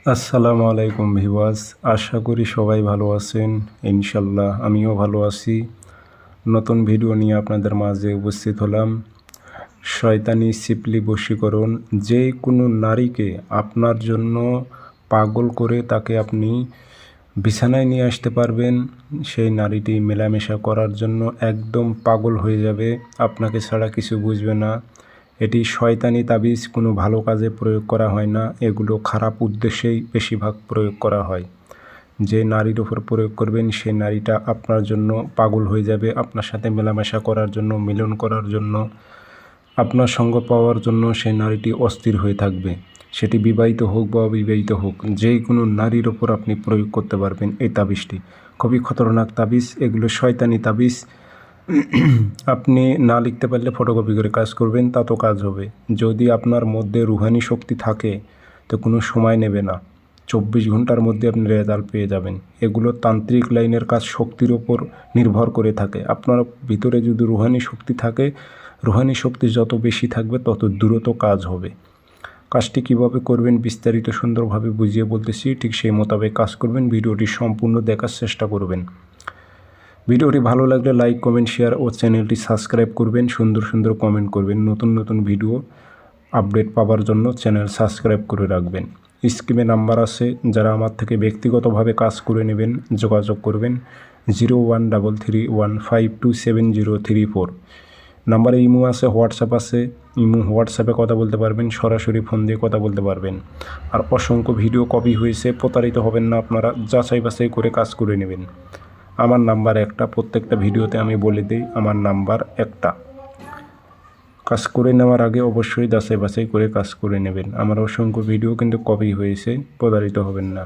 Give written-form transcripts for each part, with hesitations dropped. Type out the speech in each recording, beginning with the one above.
আসসালামু আলাইকুম ভিউয়ার্স, আশা করি সবাই ভালো আছেন। ইনশাল্লাহ আমিও ভালো আছি। নতুন ভিডিও নিয়ে আপনাদের মাঝে উপস্থিত হলাম। শয়তানি সিপলি বশীকরণ। যে কোনো নারীকে আপনার জন্য পাগল করে তাকে আপনি বিছানায় নিয়ে আসতে পারবেন। সেই নারীটি মেলামেশা করার জন্য একদম পাগল হয়ে যাবে, আপনাকে ছাড়া কিছু বুঝবে না। এটি শয়তানি তাবিজ, কোনো ভালো কাজে প্রয়োগ করা হয় না, এগুলো খারাপ উদ্দেশ্যেই বেশিরভাগ প্রয়োগ করা হয়। যে নারীর ওপর প্রয়োগ করবেন সেই নারীটা আপনার জন্য পাগল হয়ে যাবে, আপনার সাথে মেলামেশা করার জন্য, মিলন করার জন্য, আপনার সঙ্গ পাওয়ার জন্য সেই নারীটি অস্থির হয়ে থাকবে। সেটি বিবাহিত হোক বা অবিবাহিত হোক, যে কোনো নারীর ওপর আপনি প্রয়োগ করতে পারবেন এই তাবিজটি। খুবই খতরনাক তাবিজ, এগুলো শয়তানি তাবিজ। আপনি না লিখতে পারলে ফটোকপি করে কাজ করবেন, তাতেও কাজ হবে। যদি আপনার মধ্যে রুহানি শক্তি থাকে তো কোনো সময় নেবে না, 24 ঘন্টার মধ্যে আপনি রেজাল্ট পেয়ে যাবেন। এগুলো তান্ত্রিক লাইনের কাজ, শক্তির ওপর নির্ভর করে থাকে। আপনার ভিতরে যদি রুহানি শক্তি থাকে, রুহানি শক্তি যত বেশি থাকবে তত দ্রুত কাজ হবে। কাজটি কিভাবে করবেন বিস্তারিত সুন্দরভাবে বুঝিয়ে বলতেছি, ঠিক সেই মোতাবেক কাজ করবেন। ভিডিওটি সম্পূর্ণ দেখার চেষ্টা করবেন। ভিডিওটি ভালো লাগলে লাইক, কমেন্ট, শেয়ার ও চ্যানেলটি সাবস্ক্রাইব করবেন। সুন্দর সুন্দর কমেন্ট করবেন। নতুন নতুন ভিডিও আপডেট পাওয়ার জন্য চ্যানেল সাবস্ক্রাইব করে রাখবেন। স্ক্রিনে নাম্বার আছে, যারা আমার থেকে ব্যক্তিগতভাবে কাজ করে নেবেন যোগাযোগ করবেন 0133152703 নাম্বারে ইমো আছে, হোয়াটসঅ্যাপ আছে। ইমো হোয়াটসঅ্যাপে কথা বলতে পারবেন, সরাসরি ফোন দিয়ে কথা বলতে পারবেন। আর অসংখ্য ভিডিও কপি হয়েছে, প্রতারিত হবেন না আপনারা, যাচাই বাছাই করে কাজ করে নেবেন। আমার নাম্বার একটা, প্রত্যেকটা ভিডিওতে আমি বলে দিই আমার নাম্বার একটা। কাজ করে নেওয়ার আগে অবশ্যই যাচাই বাছাই করে কাজ করে নেবেন। আমার অসংখ্য ভিডিও কিন্তু কপি হয়েছে, প্রতারিত হবেন না।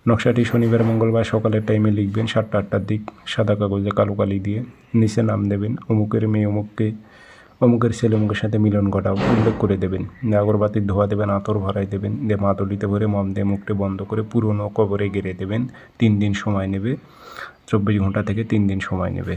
নকশাটি শনিবার মঙ্গলবার সকালের টাইমে লিখবেন 7টা-8টার দিক, সাদা কাগজে কালো কালি দিয়ে। নিচে নাম দেবেন, অমুকের মেয়ে অমুককে, অমুকের ছেলে অমুকের সাথে মিলন ঘটাও উল্লেখ করে দেবেন। আগরবাতির ধোয়া দেবেন, আতর ভরাই দেবেন, দিয়ে মাদলিতে ভরে মম দিয়ে মুখটা বন্ধ করে পুরনো কবরে গেড়ে দেবেন। 3 দিন সময় নেবে, 24 ঘন্টা থেকে 3 দিন সময় নেবে।